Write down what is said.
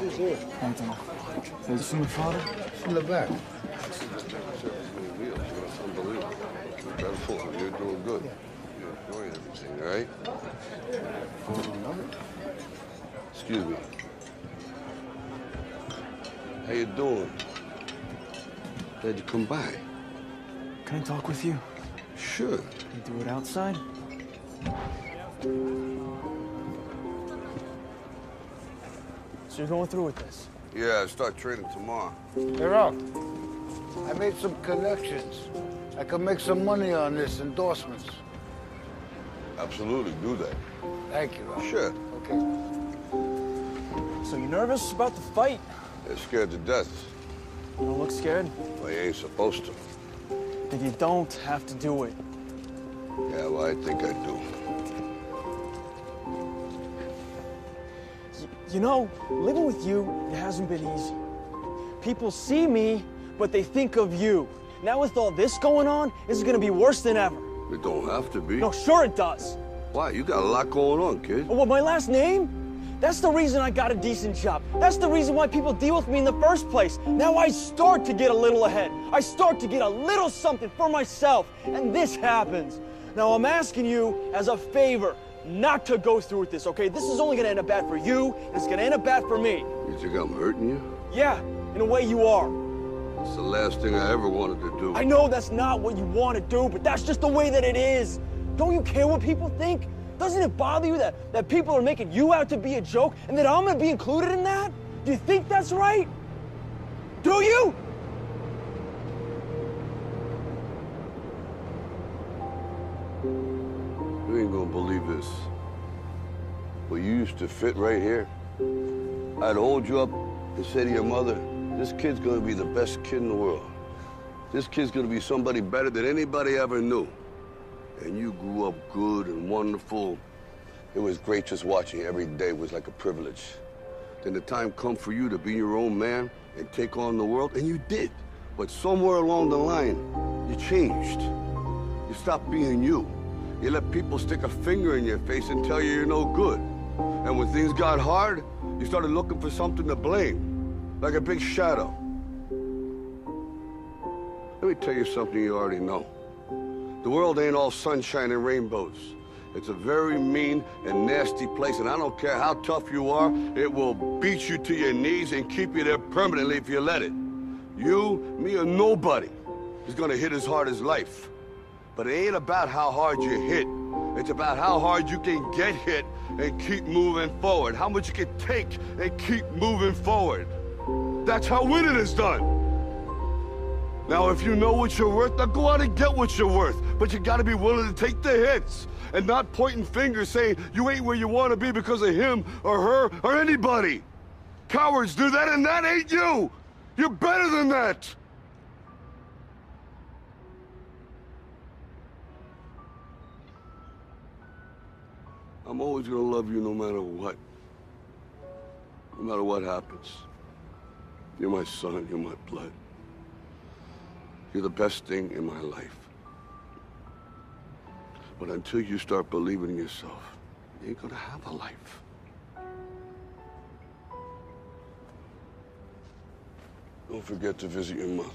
He's here. Is this from the father? In the back. Unbelievable. Incredible. You're doing good. You're enjoying everything, all right? Excuse me. How you doing? Glad you come by. Can I talk with you? Sure. Can you do it outside? So you're going through with this? Yeah, I start training tomorrow. Hey, Rob. I made some connections. I can make some money on this, endorsements. Absolutely, do that. Thank you, Rob. Sure. Okay. So you're nervous about the fight? They're scared to death. You don't look scared? Well, you ain't supposed to. Then you don't have to do it. Yeah, well, I think I do. You know, living with you, it hasn't been easy. People see me, but they think of you. Now with all this going on, this is gonna be worse than ever. It don't have to be. No, sure it does. Why? You got a lot going on, kid. Well, my last name? That's the reason I got a decent job. That's the reason why people deal with me in the first place. Now I start to get a little ahead. I start to get a little something for myself, and this happens. Now I'm asking you as a favor not to go through with this, okay? This is only gonna end up bad for you, and it's gonna end up bad for me. You think I'm hurting you? Yeah, in a way you are. It's the last thing I ever wanted to do. I know that's not what you want to do, but that's just the way that it is. Don't you care what people think? Doesn't it bother you that people are making you out to be a joke and that I'm gonna be included in that? Do you think that's right? Do you? You ain't gonna believe this. But you used to fit right here. I'd hold you up and say to your mother, this kid's gonna be the best kid in the world. This kid's gonna be somebody better than anybody ever knew. And you grew up good and wonderful. It was great just watching you every day. It was like a privilege. Then the time come for you to be your own man and take on the world, and you did. But somewhere along the line, you changed. You stopped being you. You let people stick a finger in your face and tell you you're no good. And when things got hard, you started looking for something to blame, like a big shadow. Let me tell you something you already know. The world ain't all sunshine and rainbows. It's a very mean and nasty place, and I don't care how tough you are, it will beat you to your knees and keep you there permanently if you let it. You, me, or nobody is gonna hit as hard as life. But it ain't about how hard you hit. It's about how hard you can get hit and keep moving forward. How much you can take and keep moving forward. That's how winning is done. Now, if you know what you're worth, now go out and get what you're worth. But you gotta be willing to take the hits and not pointing fingers saying you ain't where you want to be because of him or her or anybody. Cowards do that, and that ain't you. You're better than that. I'm always gonna love you no matter what. No matter what happens. You're my son, you're my blood. You're the best thing in my life. But until you start believing in yourself, you ain't gonna have a life. Don't forget to visit your mother.